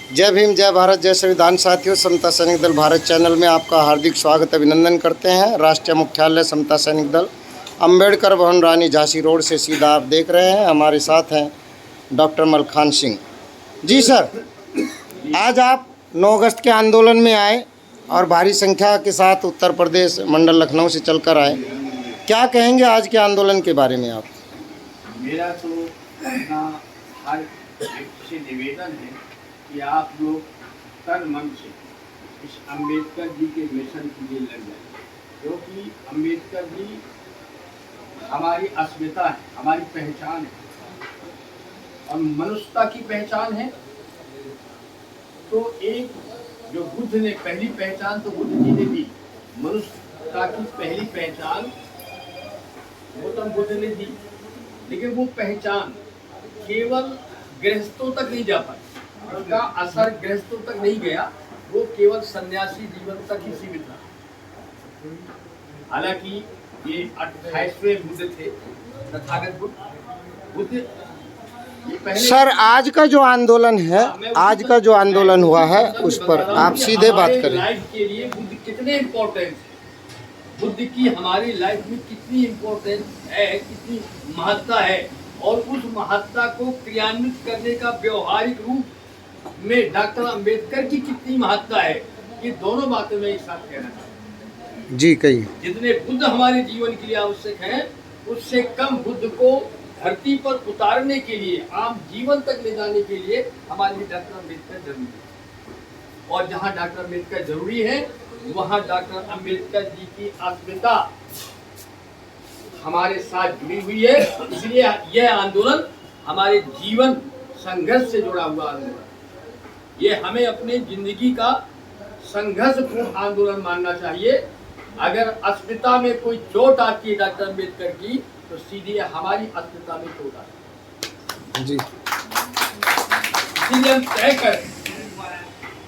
जय भीम, जय भारत, जय संविधान। साथियों, समता सैनिक दल भारत चैनल में आपका हार्दिक स्वागत अभिनंदन करते हैं। राष्ट्रीय मुख्यालय समता सैनिक दल, अंबेडकर भवन, रानी झांसी रोड से सीधा आप देख रहे हैं। हमारे साथ हैं डॉक्टर मलखान सिंह जी। सर, आज आप 9 अगस्त के आंदोलन में आए और भारी संख्या के साथ उत्तर प्रदेश मंडल लखनऊ से चलकर आए। क्या कहेंगे आज के आंदोलन के बारे में आप? मेरा तो अपना हर व्यक्ति से निवेदन है कि आप लोग तन मन से इस अम्बेडकर जी के मिशन के लिए लग जाए, क्योंकि अम्बेडकर जी हमारी अस्मिता है, हमारी पहचान है और मनुष्यता की पहचान है। तो एक जो बुद्ध ने पहली पहचान तो बुद्ध जी ने दी, मनुष्यता की पहली पहचान गौतम बुद्ध ने दी, लेकिन वो पहचान केवल गृहस्थों तक नहीं जा पाई, उसका असर गृहस्थों तक नहीं गया, वो केवल सन्यासी जीवन तक ही सीमित रहा। हालांकि ये 28वें बुद्ध थे, तथागत बुद्ध ये पहले। सर, आज का जो आंदोलन है, आज का जो आंदोलन हुआ है उस पर आप सीधे बात करें। लाइफ के लिए बुद्ध कितने इम्पोर्टेंट है, बुद्ध की हमारी लाइफ में कितनी इम्पोर्टेंस है, कितनी महत्ता है, और उस महत्ता को क्रियान्वित करने का व्यवहारिक रूप में डॉक्टर अंबेडकर की कितनी महत्ता है, ये दोनों बातें मैं एक साथ कहना चाहता हूँ। जी कहिए। जितने बुद्ध हमारे जीवन के लिए आवश्यक हैं, उससे कम बुद्ध को धरती पर उतारने के लिए, आम जीवन तक ले जाने के लिए हमारे लिए डॉक्टर अंबेडकर जरूरी है। और जहाँ डॉक्टर अंबेडकर जरूरी है, वहाँ डॉक्टर अंबेडकर जी की अस्मिता हमारे साथ जुड़ी हुई है। इसलिए यह आंदोलन हमारे जीवन संघर्ष से जुड़ा हुआ आंदोलन, ये हमें अपने जिंदगी का संघर्षपूर्ण आंदोलन मानना चाहिए। अगर अस्मिता में कोई चोट आती है डॉक्टर अंबेडकर की, तो सीधे हमारी अस्मिता में चोट आती है जी। इसलिए हम तय करें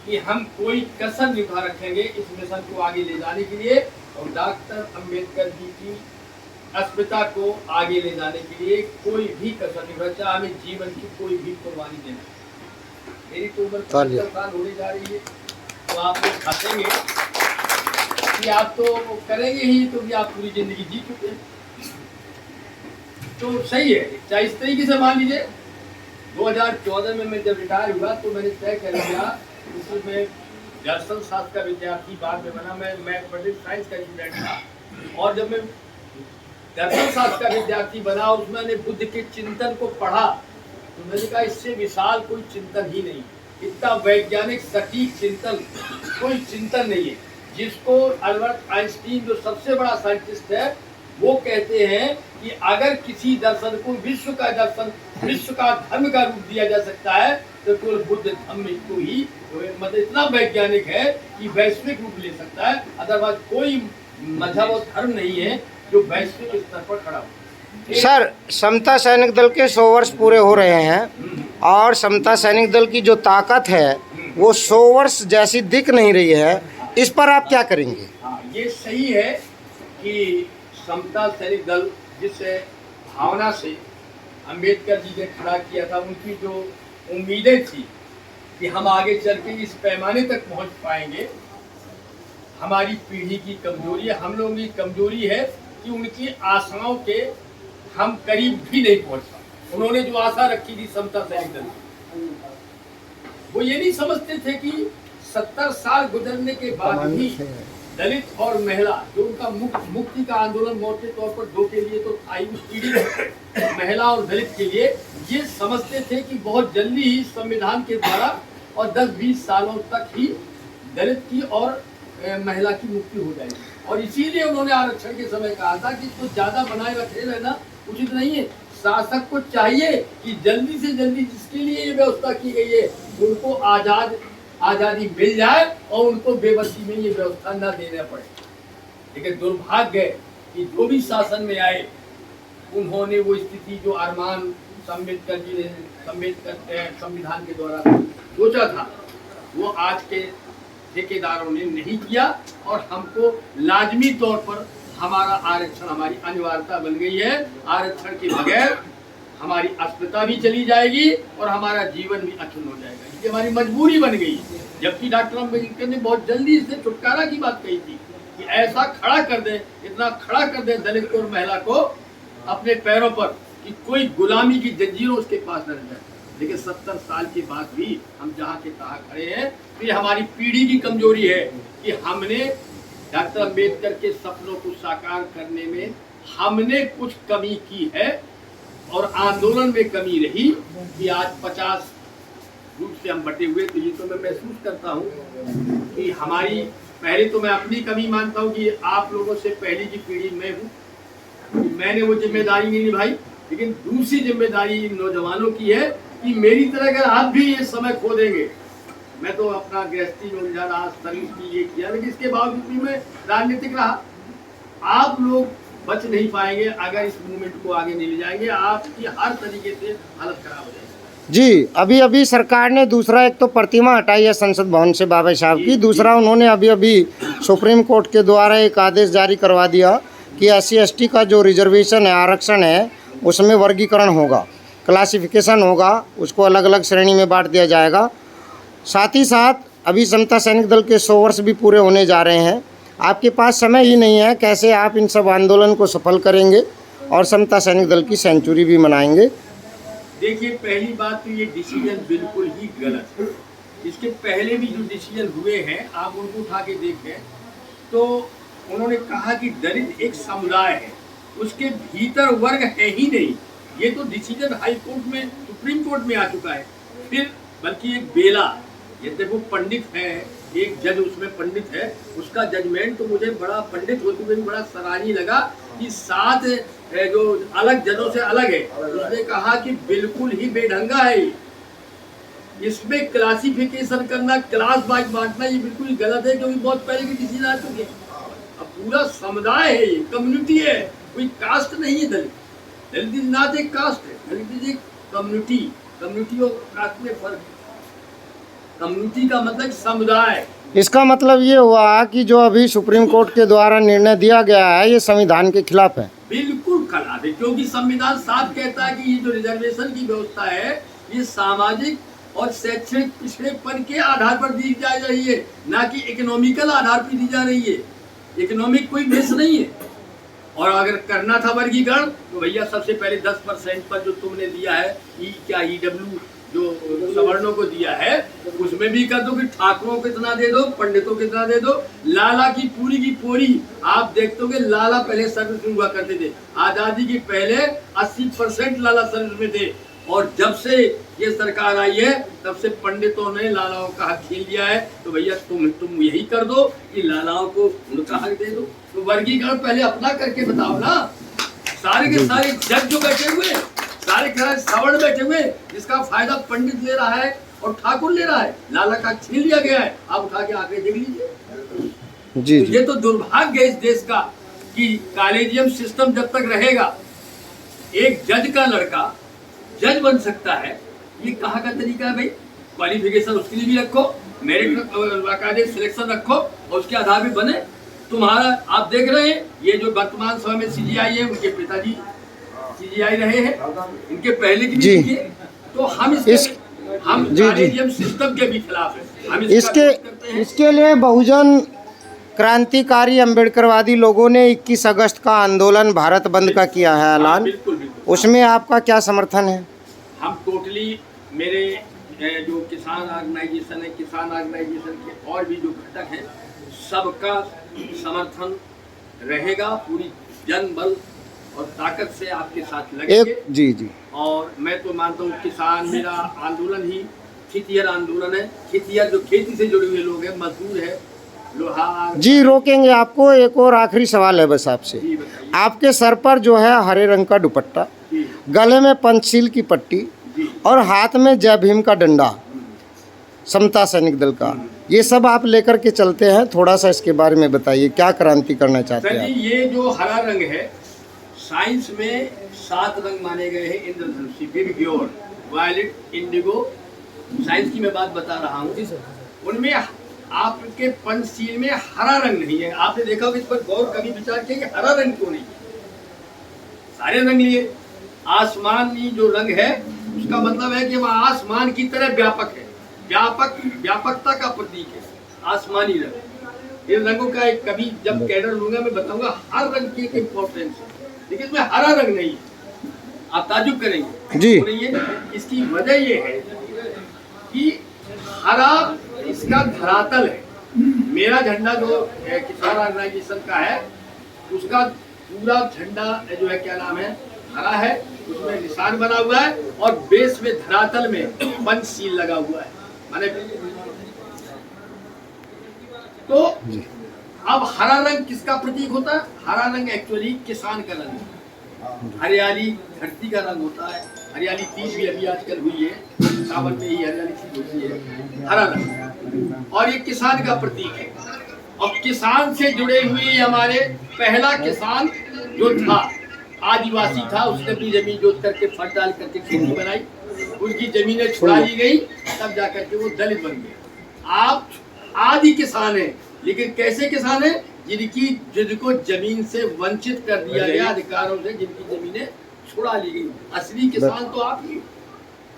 कि हम कोई कसर नहीं उठा रखेंगे इस मिशन को आगे ले जाने के लिए, और डॉक्टर अंबेडकर जी की अस्मिता को आगे ले जाने के लिए कोई भी कसर नहीं बचा, हमें जीवन की कोई भी कुर्बानी देना। मेरी तो उम्र 75 साल होने जा रही है, तो आप लोग हंसेंगे कि आप तो करेंगे ही, तो भी आप पूरी जिंदगी जी चुके हैं, तो सही है। चाहे इस तरीके से मान लीजिए, 2014 में मैं जब रिटायर हुआ तो मैंने तय कर लिया, इसमें दर्शन शास्त्र का विद्यार्थी बाद में बना, मैं मैथमेटिक्स साइंस का स्टूडेंट था, और जब मैं दर्शन शास्त्र का विद्यार्थी बना, उसमें मैंने बुद्ध के चिंतन को पढ़ा, तो मैंने कहा इससे विशाल कोई चिंतन ही नहीं, इतना वैज्ञानिक सटीक चिंतन कोई चिंतन नहीं है। जिसको अल्बर्ट आइंस्टीन जो सबसे बड़ा साइंटिस्ट है, वो कहते हैं कि अगर किसी दर्शन को विश्व का दर्शन, विश्व का धर्म का रूप दिया जा सकता है, तो केवल बुद्ध धर्म को ही, मतलब इतना वैज्ञानिक है कि वैश्विक रूप ले सकता है। अदरवाइज कोई मजहब और धर्म नहीं है जो वैश्विक स्तर पर खड़ा हो। सर, समता सैनिक दल के 100 वर्ष पूरे हो रहे हैं और समता सैनिक दल की जो ताकत है वो 100 वर्ष जैसी दिख नहीं रही है, इस पर आप क्या करेंगे? हाँ, ये सही है कि समता सैनिक दल जिस भावना से अंबेडकर जी ने खड़ा किया था, उनकी जो उम्मीदें थी कि हम आगे चल के इस पैमाने तक पहुंच पाएंगे, हमारी पीढ़ी की कमजोरी है, हम लोगों की कमजोरी है कि उनकी आशाओं के हम करीब भी नहीं पहुंच पाए। उन्होंने जो आशा रखी थी समता सैनिक दल, वो ये नहीं समझते थे कि 70 साल गुजरने के बाद भी दलित और महिला, जो उनका मुक्ति का आंदोलन मोटे तौर पर दो के लिए तो था ही, उस पीढ़ी महिला और दलित के लिए, ये समझते थे कि बहुत जल्दी ही संविधान के द्वारा और 10-20 सालों तक ही दलित की और महिला की मुक्ति हो जाएगी। और इसीलिए उन्होंने आरक्षण के समय कहा था कि इसको ज्यादा बनाए रखे रहना उचित नहीं है। शासक को चाहिए कि जल्दी से जल्दी जिसके लिए ये व्यवस्था की गई है, उनको आजादी मिल जाए और उनको बेबसी में ये व्यवस्था न देना पड़े। लेकिन दुर्भाग्य है कि जो भी शासन में आए, उन्होंने वो स्थिति जो अरमान अम्बेडकर जी ने संविधान के द्वारा सोचा था, वो आज के ठेकेदारों ने नहीं किया, और हमको लाजमी तौर पर हमारा आरक्षण हमारी अनिवार्यता बन गई है। आरक्षण के बगैर हमारी अस्मिता भी चली जाएगी और हमारा जीवन भी अक्षुण्ण हो जाएगा। ये हमारी मजबूरी बन गई। जबकि डॉक्टर अम्बेडकर ने बहुत जल्दी इससे छुटकारा की बात कही थी कि ऐसा खड़ा कर दे, इतना खड़ा कर दे दलित और महिला को अपने पैरों पर कि कोई गुलामी की जंजीरों उसके पास न रह जाए। लेकिन 70 साल के बाद भी हम जहाँ के तहाँ खड़े हैं। तो ये हमारी पीढ़ी की कमजोरी है कि हमने डॉक्टर अम्बेडकर के सपनों को साकार करने में हमने कुछ कमी की है और आंदोलन में कमी रही कि आज 50 रूप से हम बटे हुए। तो ये तो मैं महसूस करता हूँ कि हमारी, पहले तो मैं अपनी कमी मानता हूँ कि आप लोगों से पहली की पीढ़ी मैं हूँ, मैंने वो जिम्मेदारी नहीं निभाई। लेकिन दूसरी जिम्मेदारी इन नौजवानों की है कि मेरी तरह अगर आप भी ये समय खो देंगे, मैं तो अपना गृहस्थी में उलझा रहा, सर्विस की ये किया, लेकिन इसके बावजूद भी मैं राजनीतिक रहा। आप लोग बच नहीं पाएंगे अगर इस मूवमेंट को आगे नहीं ले जाएंगे। आपकी हर तरीके से हालत खराब हो जाएगी। जी, अभी अभी सरकार ने दूसरा, एक तो प्रतिमा हटाई है संसद भवन से बाबा साहब की, दूसरा उन्होंने अभी अभी सुप्रीम कोर्ट के द्वारा एक आदेश जारी करवा दिया कि SC/ST का जो रिजर्वेशन है, आरक्षण है, उसमें वर्गीकरण होगा, क्लासिफिकेशन होगा, उसको अलग अलग श्रेणी में बांट दिया जाएगा। साथ ही साथ अभी समता सैनिक दल के 100 वर्ष भी पूरे होने जा रहे हैं। आपके पास समय ही नहीं है, कैसे आप इन सब आंदोलन को सफल करेंगे और समता सैनिक दल की सेंचुरी भी मनाएंगे? देखिए, पहली बात तो ये डिसीजन बिल्कुल ही गलत है। इसके पहले भी जो डिसीजन हुए हैं आप उनको उठा के देखें तो उन्होंने कहा कि दलित एक समुदाय है, उसके भीतर वर्ग है ही नहीं। ये तो डिसीजन हाई कोर्ट में, सुप्रीम कोर्ट में आ चुका है। फिर बल्कि एक बेला, ये देखो पंडित है, एक जज उसमें पंडित है, उसका जजमेंट तो मुझे बड़ा, पंडित होते हुए भी बड़ा सराहनीय लगा कि 7 जो अलग जजों से अलग है। उसने कहा कि बिल्कुल ही बेढंगा है इसमें क्लासिफिकेशन करना, क्लास वाइज बांटना, ये बिल्कुल गलत है, क्योंकि बहुत पहले के डिसीजन आ चुके हैं। अब पूरा समुदाय है, ये कम्युनिटी है, कोई कास्ट नहीं है। दलित इज नॉट एक कास्ट है, दलित इज एक कम्युनिटी। कम्युनिटी और कास्ट में फर्क है। कम्युनिटी का मतलब समुदाय। इसका मतलब ये हुआ कि जो अभी सुप्रीम कोर्ट के द्वारा निर्णय दिया गया है ये संविधान के खिलाफ है। बिल्कुल खिलाफ है, क्योंकि संविधान साफ कहता है कि ये जो रिजर्वेशन की व्यवस्था है ये सामाजिक और शैक्षणिक पिछड़ेपन के आधार पर दी जा रही है, ना कि इकोनॉमिकल आधार पर दी जा रही है। इकोनॉमिक कोई बेस नहीं है। और अगर करना था वर्गीकरण तो भैया सबसे पहले 10% पर जो तुमने दिया है, EW जो सवर्णों को दिया है, उसमें भी कर दो कि ठाकुरों को इतना दे दो, पंडितों को इतना दे दो। लाला की पूरी आप देखते हो कि लाला पहले सर्विस में हुआ करते थे। आजादी के पहले 80% लाला सर्विस में थे, और जब से ये सरकार आई है तब से पंडितों ने लालाओं का हक छीन लिया है। तो भैया तुम यही कर दो कि लालाओं को उनका हक दे दो। तो वर्गीकरण पहले अपना करके बताओ ना। सारे के सारे जज जो बैठे हुए, सारे के सारे सवर्ण बैठे हुए, जिसका फायदा पंडित ले रहा है और ठाकुर ले रहा है, लाला का छीन लिया गया है। आप उठा के आगे देख लीजिए। जी, तो ये तो दुर्भाग्य है इस देश का कि कॉलेजियम सिस्टम जब तक रहेगा, एक जज का लड़का जज बन सकता है, ये कहाँ का तरीका है भाई? क्वालिफिकेशन उसके लिए भी रखो, मेरिट बाकायदे सिलेक्शन रखो और उसके आधार पे बने। तुम्हारा आप देख रहे हैं ये जो वर्तमान समय में CGI है, उनके पिताजी CGI रहे हैं, इनके पहले की भी थी। तो हम हम कॉलेजियम सिस्टम के भी खिलाफ है। हम इसके लिए बहुजन क्रांतिकारी अम्बेडकरवादी लोगों ने 21 अगस्त का आंदोलन भारत बंद का किया है ऐलान। बिल्कुल। उसमें आपका क्या समर्थन है? हम टोटली, मेरे जो किसान ऑर्गेनाइजेशन है, किसान ऑर्गेनाइजेशन के और भी जो घटक हैं, सबका समर्थन रहेगा। पूरी जन बल और ताकत से आपके साथ लगेंगे। जी। और मैं तो मानता हूँ किसान, मेरा आंदोलन ही खेतिहर आंदोलन है। खेतिहर जो खेती से जुड़े हुए लोग हैं, मजदूर है, लोहार। जी, रोकेंगे आपको। एक और आखिरी सवाल है बस आपसे। आपके सर पर जो है हरे रंग का दुपट्टा, गले में पंचशील की पट्टी और हाथ में जय भीम का डंडा, समता सैनिक दल का, ये सब आप लेकर के चलते हैं। थोड़ा सा इसके बारे में बताइए, क्या क्रांति करना चाहते हैं? ये जो हरा रंग है, साइंस में 7 रंग माने गए हैं इंद्रधनुषी, विबग्योर, वायलेट, इंडिगो। साइंस की मैं बात बता रहा हूँ। उनमें आपके पंचशील में हरा रंग नहीं है। आपने देखा होगा, इस पर गौर कभी विचार किया कि हरा रंग क्यों नहीं है? सारे रंग लिए। आसमानी जो रंग है उसका मतलब है कि वह आसमान की तरह व्यापक है, व्यापकता का प्रतीक है आसमानी रंग। इन रंगों का एक कभी जब कैडर लूंगा मैं बताऊंगा हर रंग की एक इम्पोर्टेंस है, लेकिन इसमें हरा रंग नहीं है। आप ताजुब करेंगे जी। इसकी वजह ये है कि हरा इसका धरातल है। मेरा झंडा जो किसान ऑर्गेनाइजेशन का है उसका पूरा झंडा जो है क्या नाम है हरा है, उसमें निशान बना हुआ है और बेस में धरातल में पंचशील लगा हुआ है। माने तो अब हरा रंग किसका प्रतीक होता है? हरा रंग एक्चुअली किसान का रंग है, हरियाली धरती का रंग होता है। हरियाली तीज भी अभी आजकल हुई है, सावन में ही हरियाली तीज होती है, हरा रंग, और ये किसान का प्रतीक है। और किसान से जुड़े हुए हमारे पहला किसान जो था आदिवासी था, उसने अपनी जमीन जोत करके फट डाल करके खेती बनाई, उसकी जमीनें छुड़ा ली गई, तब जाकर के वो दलित बन गए। आप आदि किसान हैं, लेकिन कैसे किसान हैं? जिनको जमीन से वंचित कर दिया गया, अधिकारों से जिनकी जमीनें छुड़ा ली गई। असली किसान तो आप ही।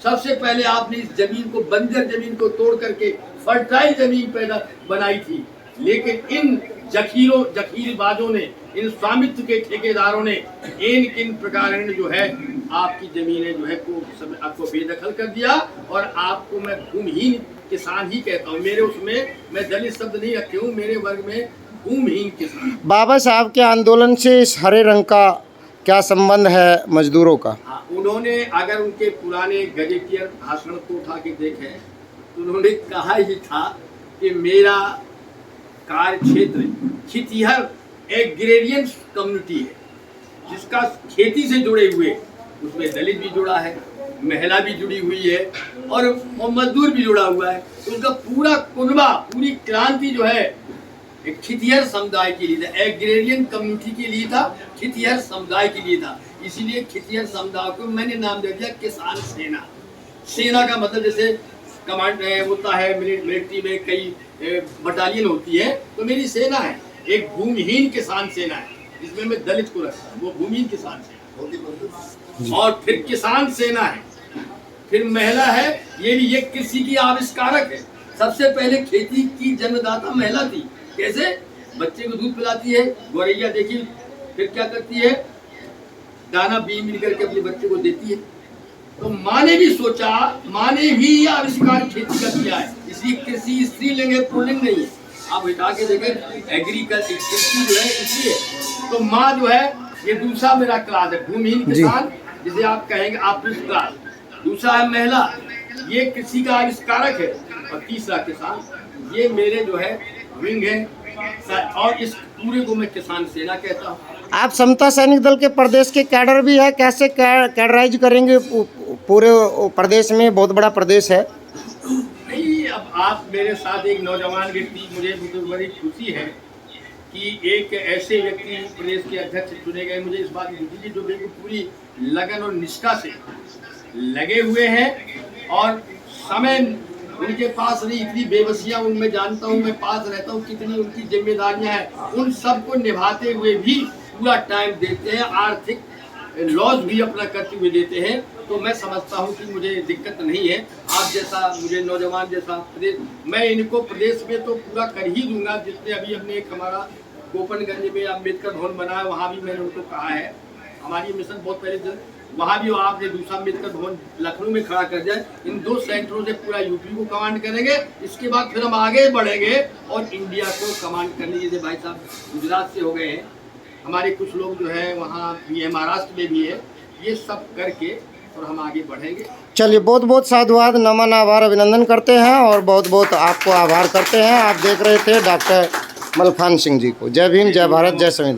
सबसे पहले आपने इस जमीन को, बंजर जमीन को तोड़ करके फर्टाइल जमीन पैदा बनाई थी, लेकिन इन जखीरबाजों ने, इन स्वामित्व के ठेकेदारों ने इन प्रकार जो है आपकी जमीनें जो है को आपको बेदखल कर दिया, और आपको मैं भूमिहीन किसान ही कहता हूँ। मेरे उसमें मैं दलित शब्द नहीं रखे हूँ, मेरे वर्ग में भूमिहीन किसान। बाबा साहब के आंदोलन से इस हरे रंग का क्या संबंध है मजदूरों का? हाँ, उन्होंने अगर उनके पुराने गजेटियर भाषण को उठा के देखें तो उन्होंने कहा ही था कि मेरा कार्य क्षेत्र खितिहर एग्रेरियन कम्युनिटी है, जिसका खेती से जुड़े हुए, उसमें दलित भी जुड़ा है, महिला भी जुड़ी हुई है और मजदूर भी जुड़ा हुआ है। तो उनका पूरा कुनबा, पूरी क्रांति जो है एक खितिहर समुदाय के लिए था, एग्रेरियन कम्युनिटी के लिए था, खितिहर समुदाय के लिए था। इसीलिए खितिहर समुदाय को मैंने नाम दे दिया किसान सेना। सेना का मतलब जैसे कमांड होता है, मिलिट्री में कई बटालियन होती है, तो मेरी सेना है एक भूमिहीन किसान सेना है, जिसमें मैं दलित को रखता हूँ, वो भूमिहीन किसान सेना। और फिर किसान सेना है, फिर महिला है, ये कृषि की आविष्कारक है। सबसे पहले खेती की जन्मदाता महिला थी। कैसे? बच्चे को दूध पिलाती है, गौरैया देखी, फिर क्या करती है, दाना बीज मिल करके अपने बच्चे को देती है। तो माँ ने भी सोचा, माँ ने भी आविष्कार खेती का किया है, इसलिए कृषि स्त्रीलिंग है, पुल्लिंग नहीं है। आप हटा के देखें एग्रीकल्चर कृषि जो है इसलिए। तो माँ जो है ये दूसरा मेरा क्लास है, भूमिहीन किसान, जिसे आप कहेंगे ऑफिस क्लास। दूसरा है महिला, ये कृषि का आविष्कारक है, और तीसरा किसान, ये मेरे जो है विंग है, और इस पूरे को मैं किसान सेना कहता हूँ। आप समता सैनिक दल के प्रदेश के कैडर भी है, कैसे कैडराइज करेंगे? पूरे प्रदेश में बहुत बड़ा प्रदेश है। नहीं, अब आप मेरे साथ एक नौजवान व्यक्ति, मुझे बड़ी खुशी है कि एक ऐसे व्यक्ति प्रदेश के अध्यक्ष चुने गए। मुझे इस बात की खुशी है जो बिल्कुल पूरी लगन और निष्ठा से लगे हुए हैं, और समय उनके पास नहीं, इतनी बेबसियां उनमें जानता हूं, मैं पास रहता हूं, कितनी उनकी जिम्मेदारियां हैं, उन सबको निभाते हुए भी पूरा टाइम देते हैं, आर्थिक लॉस भी अपना करते हुए देते हैं। तो मैं समझता हूं कि मुझे दिक्कत नहीं है। आप जैसा, मुझे नौजवान जैसा प्रदेश, मैं इनको प्रदेश में तो पूरा कर ही दूंगा। जितने अभी हमने एक हमारा गोपनगंज में अम्बेडकर भवन बनाया, वहाँ भी मैंने उनको कहा है, हमारी मिशन बहुत पहले वहाँ भी आपने दूसरा अम्बेडकर भवन लखनऊ में खड़ा कर जाए। इन 2 सेंटरों से पूरा यूपी को कमांड करेंगे, इसके बाद फिर हम आगे बढ़ेंगे और इंडिया को कमांड करने। जैसे भाई साहब गुजरात से हो गए हैं, हमारे कुछ लोग जो है वहाँ भी है, महाराष्ट्र में भी है, ये सब करके और हम आगे बढ़ेंगे। चलिए, बहुत बहुत साधुवाद, नमन, आभार, अभिनंदन करते हैं और बहुत बहुत आपको आभार करते हैं। आप देख रहे थे डॉक्टर मलखान सिंह जी को। जय भीम, जय भारत, जय संविधान।